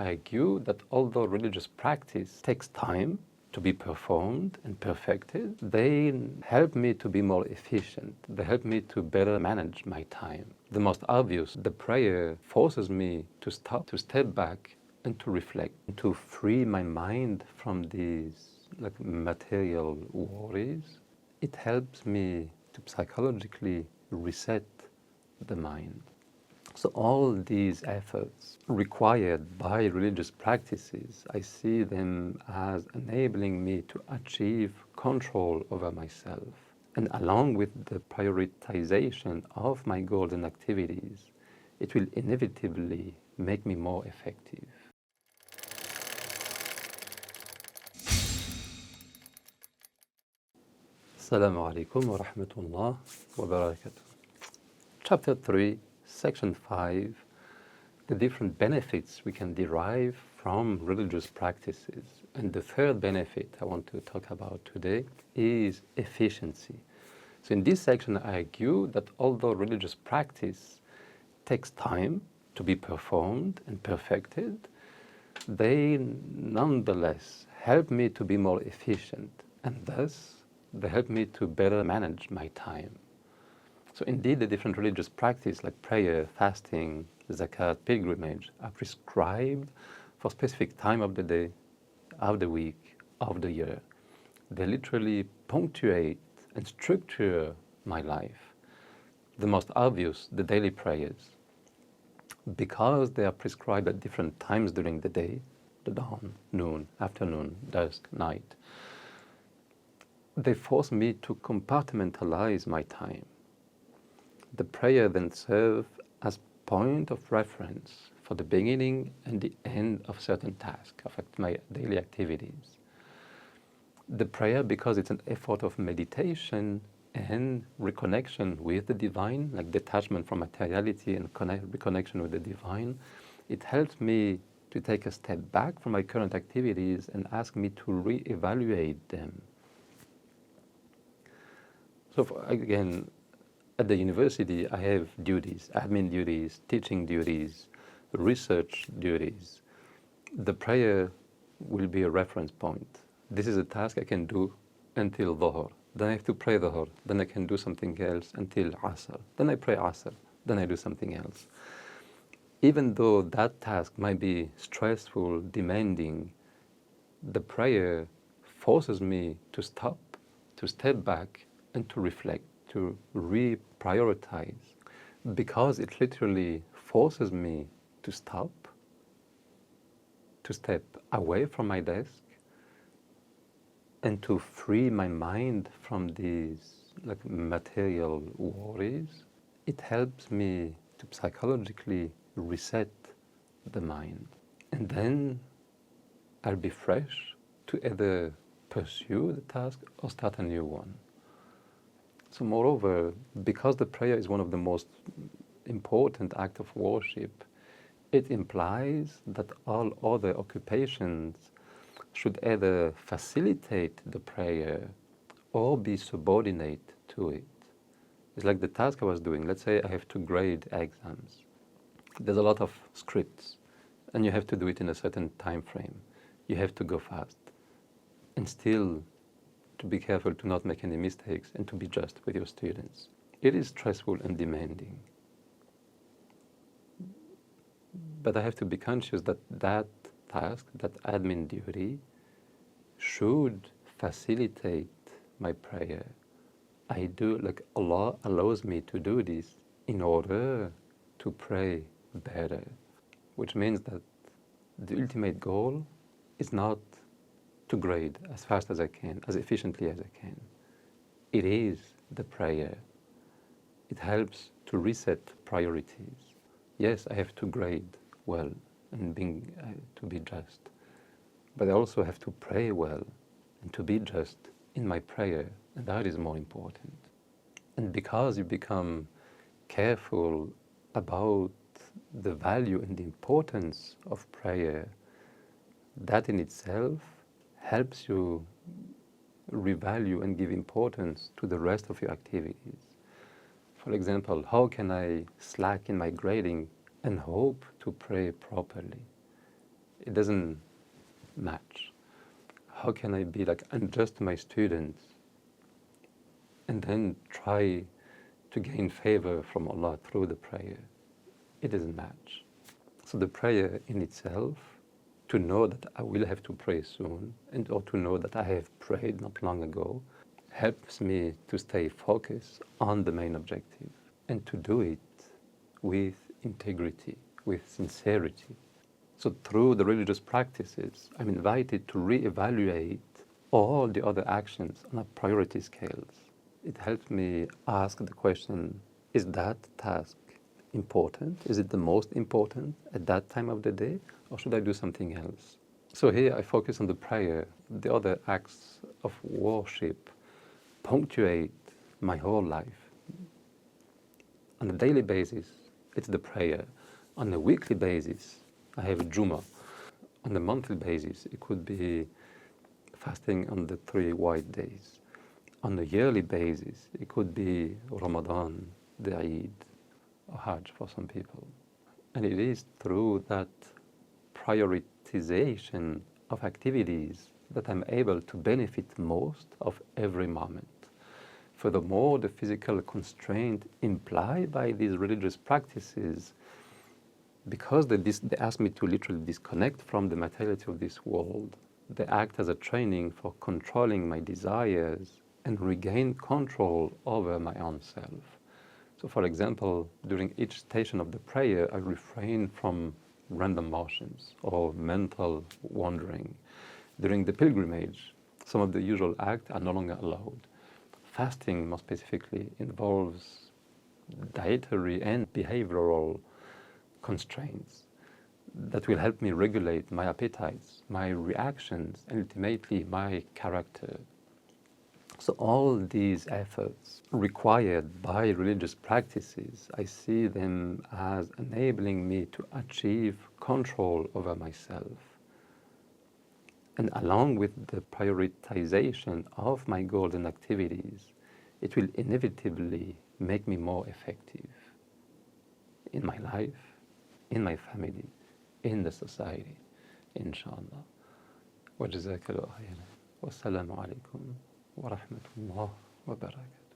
I argue that although religious practice takes time to be performed and perfected, they help me to be more efficient. They help me to better manage my time. The most obvious, the prayer forces me to stop, to step back, and to reflect, to free my mind from these material worries. It helps me to psychologically reset the mind. So all these efforts required by religious practices, I see them as enabling me to achieve control over myself. And along with the prioritization of my goals and activities, it will inevitably make me more effective. Assalamu alaikum wa rahmatullah wa barakatuh. Chapter 3, Section 5, the different benefits we can derive from religious practices. And the third benefit I want to talk about today is efficiency. So in this section, I argue that although religious practice takes time to be performed and perfected, they nonetheless help me to be more efficient, and thus they help me to better manage my time. So indeed, the different religious practices like prayer, fasting, zakat, pilgrimage are prescribed for specific time of the day, of the week, of the year. They literally punctuate and structure my life. The most obvious, the daily prayers. Because they are prescribed at different times during the day, the dawn, noon, afternoon, dusk, night, they force me to compartimentalize my time. The prayer then serves as point of reference for the beginning and the end of certain tasks, of my daily activities. The prayer, because it's an effort of meditation and reconnection with the divine, like detachment from materiality and reconnection with the divine, it helps me to take a step back from my current activities and ask me to reevaluate them. So again, at the university, I have duties, admin duties, teaching duties, research duties. The prayer will be a reference point. This is a task I can do until Dhuhr. Then I have to pray Dhuhr. Then I can do something else until Asr. Then I pray Asr. Then I do something else. Even though that task might be stressful, demanding, the prayer forces me to stop, to step back, and to reflect, to reprioritize, because it literally forces me to stop, to step away from my desk, and to free my mind from these material worries. It helps me to psychologically reset the mind. And then I'll be fresh to either pursue the task or start a new one. So moreover, because the prayer is one of the most important acts of worship, it implies that all other occupations should either facilitate the prayer or be subordinate to it. It's like the task I was doing. Let's say I have to grade exams. There's a lot of scripts, and you have to do it in a certain time frame. You have to go fast, and still to be careful to not make any mistakes and to be just with your students. It is stressful and demanding. But I have to be conscious that that task, that admin duty, should facilitate my prayer. Allah allows me to do this in order to pray better, which means that the ultimate goal is not to grade as fast as I can, as efficiently as I can. It is the prayer. It helps to reset priorities. Yes, I have to grade well and to be just, but I also have to pray well and to be just in my prayer, and that is more important. And because you become careful about the value and the importance of prayer, that in itself helps you revalue and give importance to the rest of your activities. For example, how can I slack in my grading and hope to pray properly? it doesn't match. How can I be like unjust to my students and then try to gain favor from Allah through the prayer? It doesn't match. So the prayer in itself, to know that I will have to pray soon, and or to know that I have prayed not long ago, helps me to stay focused on the main objective and to do it with integrity, with sincerity. So through the religious practices, I'm invited to reevaluate all the other actions on a priority scales. It helps me ask the question, is that task important? Is it the most important at that time of the day? Or should I do something else? So here I focus on the prayer. The other acts of worship punctuate my whole life. On a daily basis, it's the prayer. On a weekly basis, I have Jummah. On a monthly basis, it could be fasting on the 3 white days. On a yearly basis, it could be Ramadan, the Eid, or Hajj for some people. And it is through that prioritization of activities that I'm able to benefit most of every moment. Furthermore, the physical constraint implied by these religious practices, because they ask me to literally disconnect from the materiality of this world, they act as a training for controlling my desires and regain control over my own self. So for example, during each station of the prayer, I refrain from random motions or mental wandering. During the pilgrimage, some of the usual acts are no longer allowed. Fasting, more specifically, involves dietary and behavioral constraints that will help me regulate my appetites, my reactions, and ultimately my character. So all these efforts required by religious practices, I see them as enabling me to achieve control over myself. And along with the prioritization of my goals and activities, it will inevitably make me more effective in my life, in my family, in the society, inshallah. وجزاك الله خيرا والسلام عليكم ورحمة الله وبركاته.